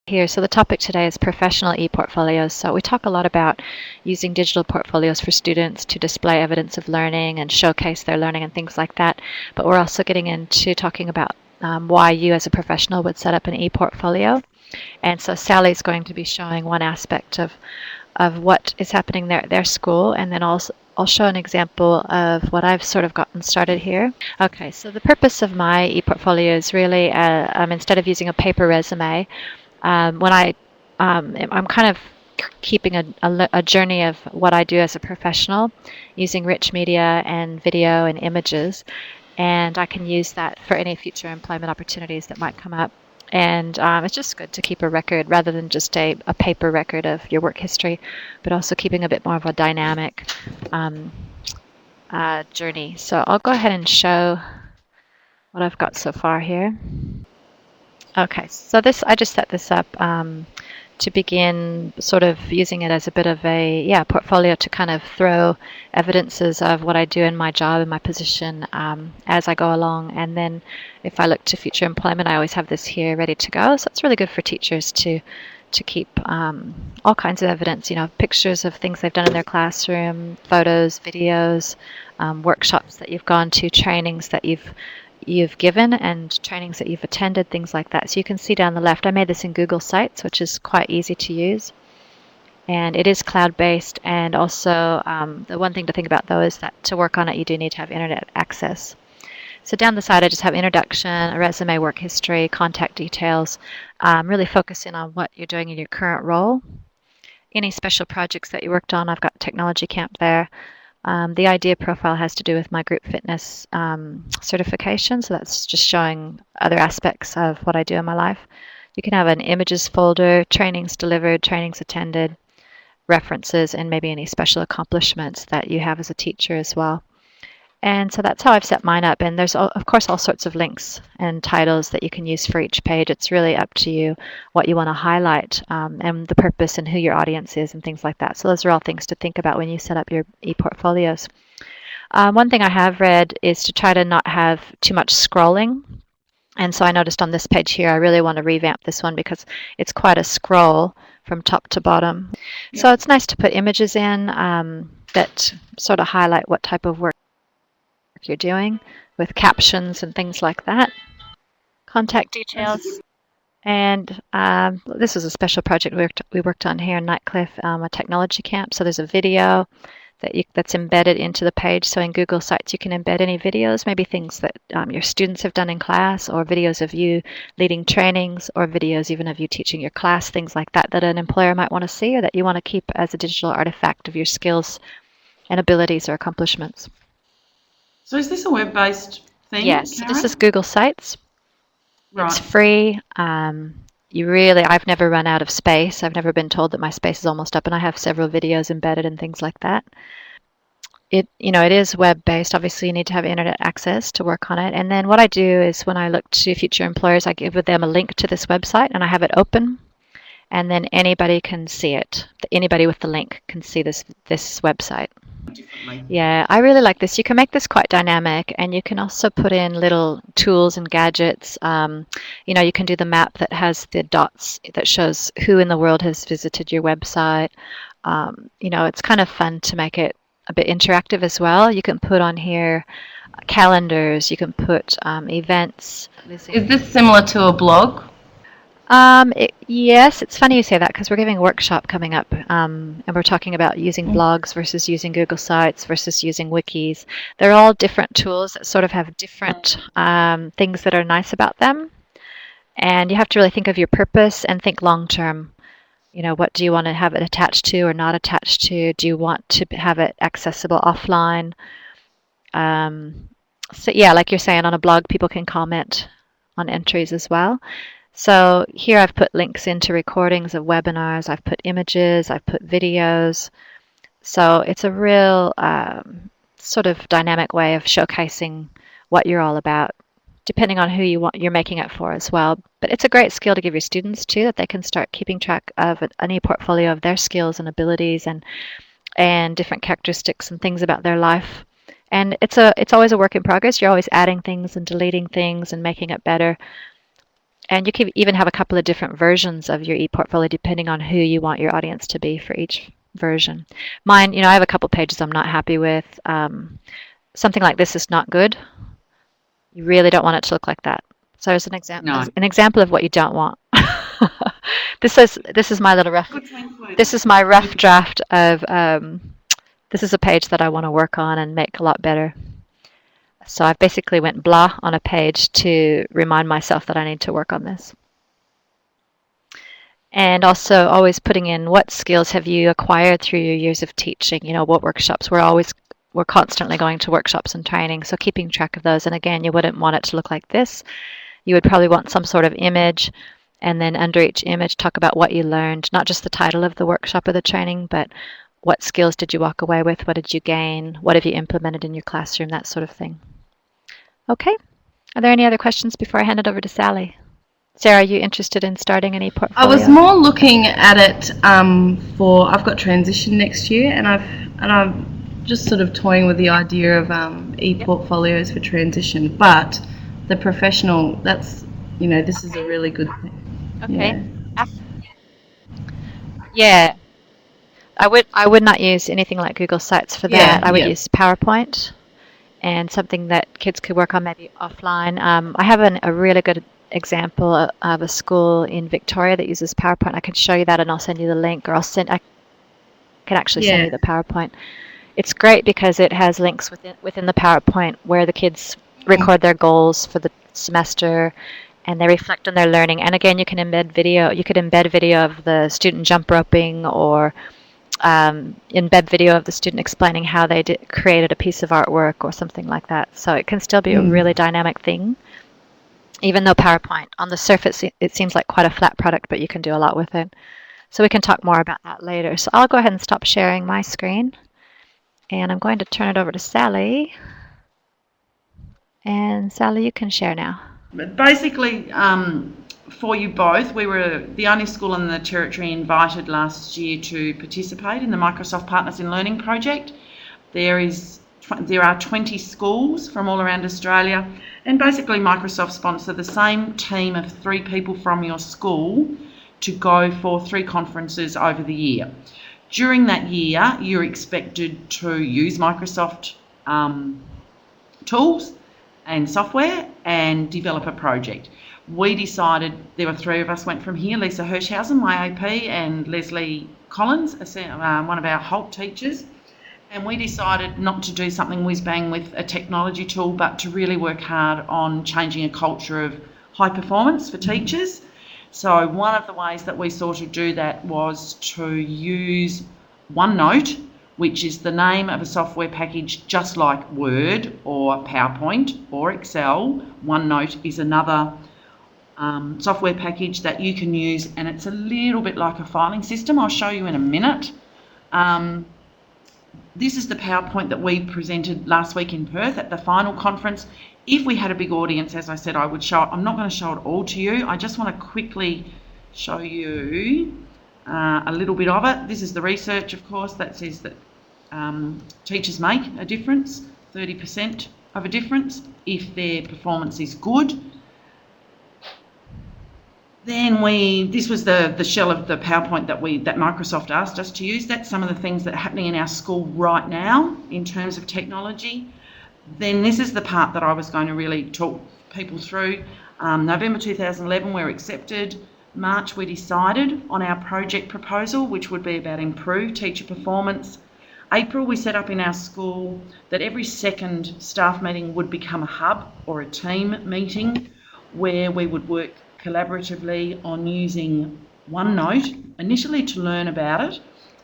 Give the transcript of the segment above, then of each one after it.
Here. So the topic today is professional e-portfolios. So we talk a lot about using digital portfolios for students to display evidence of learning and showcase their learning and things like that. But we're also getting into talking about why you as a professional would set up an e-portfolio. And so Sally's going to be showing one aspect of what is happening there at their school, and then also I'll show an example of what I've sort of gotten started here. Okay, so the purpose of my e-portfolio is really instead of using a paper resume, I'm kind of keeping a journey of what I do as a professional using rich media and video and images, and I can use that for any future employment opportunities that might come up. And it's just good to keep a record rather than just a paper record of your work history, but also keeping a bit more of a dynamic journey. So I'll go ahead and show what I've got so far here. Okay, so I just set this up to begin sort of using it as a bit of a portfolio to kind of throw evidences of what I do in my job and my position as I go along. And then if I look to future employment, I always have this here ready to go. So it's really good for teachers to keep all kinds of evidence, pictures of things they've done in their classroom, photos, videos, workshops that you've gone to, trainings that you've given and trainings that you've attended, things like that. So you can see down the left, I made this in Google Sites, which is quite easy to use. And it is cloud-based. And also the one thing to think about, though, is that to work on it, you do need to have internet access. So down the side, I just have introduction, a resume, work history, contact details, really focusing on what you're doing in your current role. Any special projects that you worked on, I've got technology camp there. The idea profile has to do with my group fitness certification, so that's just showing other aspects of what I do in my life. You can have an images folder, trainings delivered, trainings attended, references, and maybe any special accomplishments that you have as a teacher as well. And so that's how I've set mine up. And there's, of course, all sorts of links and titles that you can use for each page. It's really up to you what you want to highlight and the purpose and who your audience is and things like that. So those are all things to think about when you set up your e-portfolios. One thing I have read is to try to not have too much scrolling. And so I noticed on this page here, I really want to revamp this one because it's quite a scroll from top to bottom. Yeah. So it's nice to put images in that sort of highlight what type of work you're doing with captions and things like that. Contact details. And this is a special project we worked on here in Nightcliff, a technology camp. So there's a video that's embedded into the page. So in Google Sites, you can embed any videos, maybe things that your students have done in class, or videos of you leading trainings, or videos even of you teaching your class, things like that an employer might want to see, or that you want to keep as a digital artifact of your skills and abilities or accomplishments. So is this a web-based thing? Yes, so this is Google Sites. Right. It's free. I've never run out of space. I've never been told that my space is almost up, and I have several videos embedded and things like that. It is web-based. Obviously, you need to have internet access to work on it. And then what I do is when I look to future employers, I give them a link to this website, and I have it open, and then anybody can see it. Anybody with the link can see this website. Yeah, I really like this. You can make this quite dynamic, and you can also put in little tools and gadgets. You can do the map that has the dots that shows who in the world has visited your website. It's kind of fun to make it a bit interactive as well. You can put on here calendars. You can put events. Is this similar to a blog? Yes, it's funny you say that because we're giving a workshop coming up and we're talking about using blogs versus using Google Sites versus using wikis. They're all different tools that sort of have different things that are nice about them. And you have to really think of your purpose and think long term. What do you want to have it attached to or not attached to? Do you want to have it accessible offline? So yeah, like you're saying, on a blog, people can comment on entries as well. So here I've put links into recordings of webinars, I've put images, I've put videos. So it's a real sort of dynamic way of showcasing what you're all about, depending on who you're making it for as well. But it's a great skill to give your students too, that they can start keeping track of an e-portfolio of their skills and abilities and different characteristics and things about their life. And it's always a work in progress. You're always adding things and deleting things and making it better. And you can even have a couple of different versions of your ePortfolio depending on who you want your audience to be for each version. Mine, I have a couple pages I'm not happy with. Something like this is not good. You really don't want it to look like that. So as No. an example of what you don't want. This is my little rough. Good to include. This is my rough draft of. This is a page that I want to work on and make a lot better. So I've basically went blah on a page to remind myself that I need to work on this. And also always putting in what skills have you acquired through your years of teaching, what workshops. We're constantly going to workshops and training, so keeping track of those. And again, you wouldn't want it to look like this. You would probably want some sort of image, and then under each image talk about what you learned, not just the title of the workshop or the training, but what skills did you walk away with, what did you gain, what have you implemented in your classroom, that sort of thing. Okay, are there any other questions before I hand it over to Sally? Sarah, are you interested in starting an ePortfolio? I was more looking at it I've got transition next year, and I'm just sort of toying with the idea of ePortfolios for transition. But the professional, this is a really good thing. Okay. Yeah. I would not use anything like Google Sites for that. I would use PowerPoint and something that kids could work on maybe offline. I have a really good example of a school in Victoria that uses PowerPoint. I can show you that, and I'll send you the link, or I can actually send you the PowerPoint. It's great because it has links within the PowerPoint where the kids record their goals for the semester, and they reflect on their learning. And again, you can embed video. You could embed video of the student jump roping, or embed video of the student explaining how they created a piece of artwork or something like that. So it can still be a really dynamic thing, even though PowerPoint, on the surface, it seems like quite a flat product, but you can do a lot with it. So we can talk more about that later. So I'll go ahead and stop sharing my screen, and I'm going to turn it over to Sally. And Sally, you can share now. But basically, for you both, we were the only school in the Territory invited last year to participate in the Microsoft Partners in Learning project. There are 20 schools from all around Australia, and basically Microsoft sponsor the same team of 3 people from your school to go for 3 conferences over the year. During that year, you're expected to use Microsoft tools and software and develop a project. We decided, there were 3 of us went from here, Lisa Hirschhausen, my AP, and Leslie Collins, one of our Holt teachers, and we decided not to do something whiz-bang with a technology tool, but to really work hard on changing a culture of high performance for teachers. So one of the ways that we sort of do that was to use OneNote, which is the name of a software package just like Word or PowerPoint or Excel. OneNote is another software package that you can use, and it's a little bit like a filing system. I'll show you in a minute. This is the PowerPoint that we presented last week in Perth at the final conference. If we had a big audience, as I said, I would show it. I'm not going to show it all to you. I just want to quickly show you a little bit of it. This is the research, of course, that says that teachers make a difference, 30% of a difference, if their performance is good. Then this was the shell of the PowerPoint that Microsoft asked us to use. That's some of the things that are happening in our school right now in terms of technology. Then this is the part that I was going to really talk people through. November 2011, we're accepted. March, we decided on our project proposal, which would be about improved teacher performance. April, we set up in our school that every second staff meeting would become a hub or a team meeting where we would work collaboratively on using OneNote, initially to learn about it,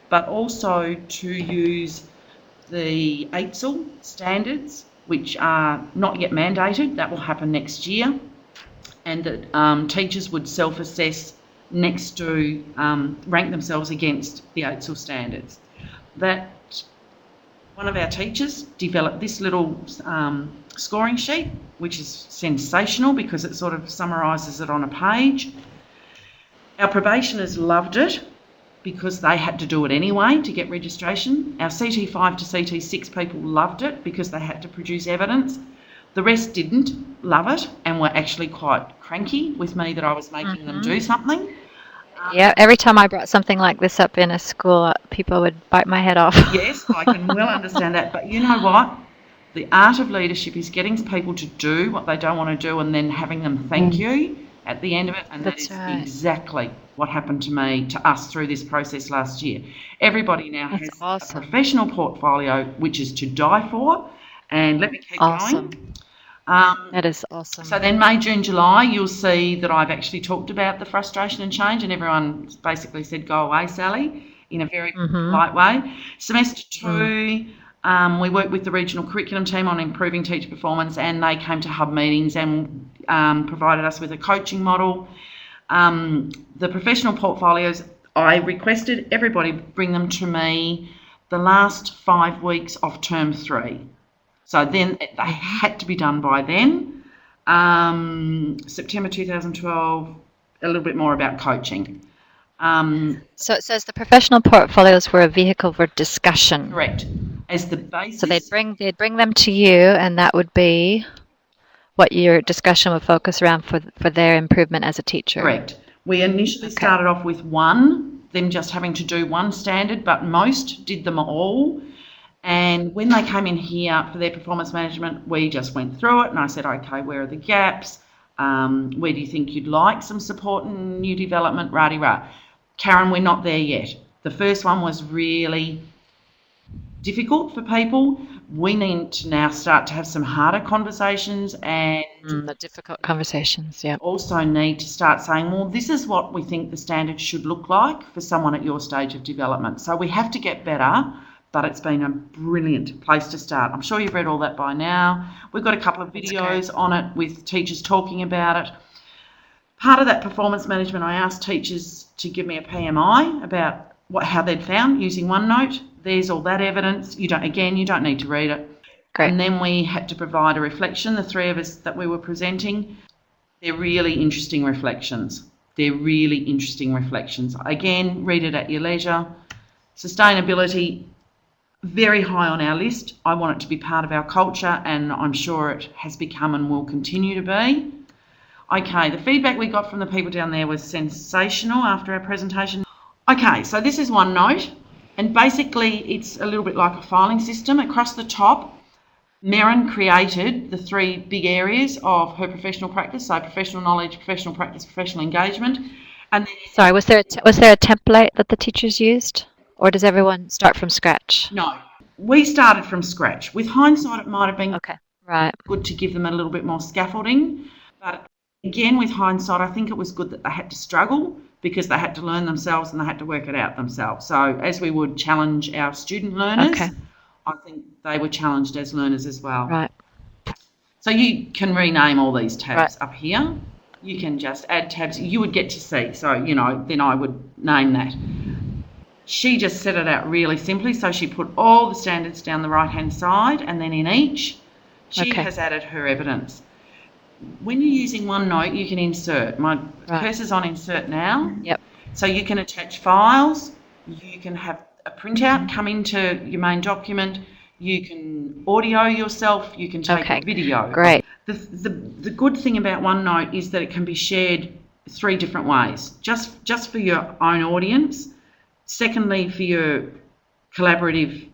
but also to use the AITSL standards, which are not yet mandated. That will happen next year. And that teachers would self-assess next to rank themselves against the AITSL standards. That one of our teachers developed this little scoring sheet, which is sensational because it sort of summarises it on a page. Our probationers loved it because they had to do it anyway to get registration. Our CT5 to CT6 people loved it because they had to produce evidence. The rest didn't love it and were actually quite cranky with me that I was making them do something. Yeah, every time I brought something like this up in a school, people would bite my head off. Yes, I can well understand that. But you know what? The art of leadership is getting people to do what they don't want to do and then having them thank you at the end of it. And That's that is right. exactly what happened to us through this process last year. Everybody now That's has awesome. a professional portfolio, which is to die for. And let me keep Awesome. going. That is awesome. So then May, June, July, you'll see that I've actually talked about the frustration and change, and everyone basically said, go away, Sally, in a very polite way. Semester 2, we worked with the regional curriculum team on improving teacher performance, and they came to hub meetings and provided us with a coaching model. The professional portfolios, I requested everybody bring them to me the last 5 weeks of term 3. So then they had to be done by then. September 2012, a little bit more about coaching. So it says the professional portfolios were a vehicle for discussion. Correct. As the basis. So they'd bring them to you, and that would be what your discussion would focus around for their improvement as a teacher. Correct. We initially started off with them just having to do one standard, but most did them all. And when they came in here for their performance management, we just went through it and I said, okay, where are the gaps? Where do you think you'd like some support and new development? Rah-de-rah. Karen, we're not there yet. The first one was really difficult for people. We need to now start to have some harder conversations and the difficult conversations, yeah. Also need to start saying, well, this is what we think the standards should look like for someone at your stage of development. So we have to get better. But it's been a brilliant place to start. I'm sure you've read all that by now. We've got a couple of videos on it with teachers talking about it. Part of that performance management, I asked teachers to give me a PMI about how they'd found using OneNote. There's all that evidence. You don't need to read it. Great. And then we had to provide a reflection, the 3 of us that we were presenting. They're really interesting reflections. Again, read it at your leisure. Sustainability, very high on our list. I want it to be part of our culture, and I'm sure it has become and will continue to be. Okay, the feedback we got from the people down there was sensational after our presentation. Okay, so this is OneNote, and basically it's a little bit like a filing system. Across the top, Merrin created the 3 big areas of her professional practice, so professional knowledge, professional practice, professional engagement. And then, sorry, was there a template that the teachers used? Or does everyone start from scratch? No, we started from scratch. With hindsight, it might have been good to give them a little bit more scaffolding. But again, with hindsight, I think it was good that they had to struggle because they had to learn themselves and they had to work it out themselves. So as we would challenge our student learners, I think they were challenged as learners as well. Right. So you can rename all these tabs up here. You can just add tabs. You would get to see. So, then I would name that. She just set it out really simply. So she put all the standards down the right-hand side, and then in each, she has added her evidence. When you're using OneNote, you can insert. My cursor's on insert now. Yep. So you can attach files. You can have a printout come into your main document. You can audio yourself. You can take a video. Great. The good thing about OneNote is that it can be shared 3 different ways. Just for your own audience. Secondly, for your collaborative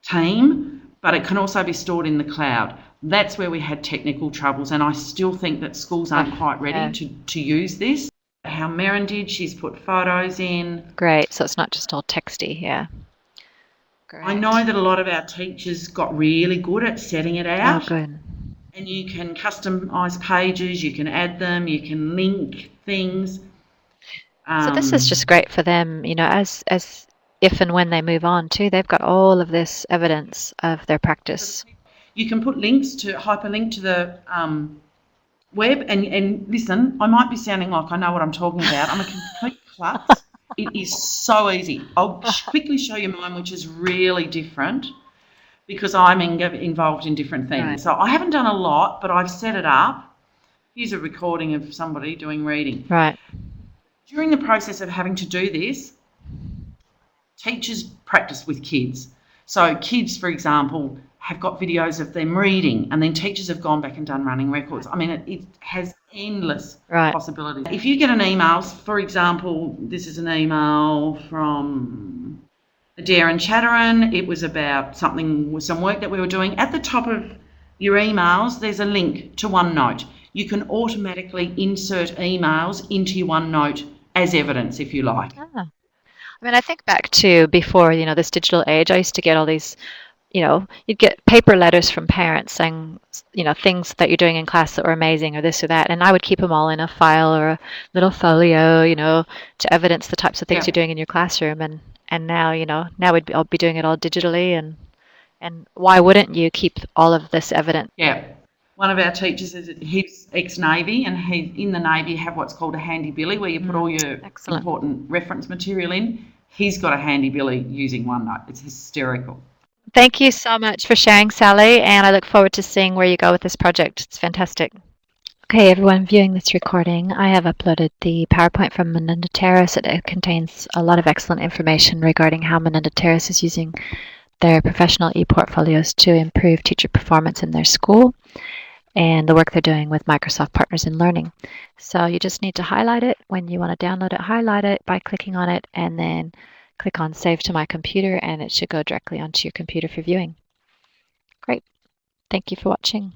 team, but it can also be stored in the cloud. That's where we had technical troubles, and I still think that schools aren't quite ready to use this. How Merrin did, she's put photos in. Great, so it's not just all texty, Great. I know that a lot of our teachers got really good at setting it out. Oh, good. And you can customise pages, you can add them, you can link things. So this is just great for them, as if and when they move on too, they've got all of this evidence of their practice. You can put links hyperlink to the web, and listen, I might be sounding like I know what I'm talking about. I'm a complete klutz. It is so easy. I'll quickly show you mine, which is really different because I'm involved in different things. Right. So I haven't done a lot, but I've set it up. Here's a recording of somebody doing reading. Right. During the process of having to do this, teachers practice with kids. So kids, for example, have got videos of them reading, and then teachers have gone back and done running records. I mean, it has endless possibilities. If you get an email, for example, this is an email from Adair and Chatteron. It was about something with some work that we were doing. At the top of your emails, there's a link to OneNote. You can automatically insert emails into your OneNote as evidence, if you like. Ah. I mean, I think back to before, this digital age, I used to get all these, you'd get paper letters from parents saying, things that you're doing in class that were amazing or this or that. And I would keep them all in a file or a little folio, to evidence the types of things you're doing in your classroom. And now, now I'll be doing it all digitally. And why wouldn't you keep all of this evidence? Yeah. One of our teachers he's ex-Navy, and in the Navy have what's called a handy billy, where you put all your important reference material in. He's got a handy billy using OneNote. It's hysterical. Thank you so much for sharing, Sally, and I look forward to seeing where you go with this project. It's fantastic. Okay, everyone viewing this recording, I have uploaded the PowerPoint from Menendez Terrace. It contains a lot of excellent information regarding how Menendez Terrace is using their professional ePortfolios to improve teacher performance in their school, and the work they're doing with Microsoft Partners in Learning. So you just need to highlight it. When you want to download it, highlight it by clicking on it and then click on Save to My Computer, and it should go directly onto your computer for viewing. Great. Thank you for watching.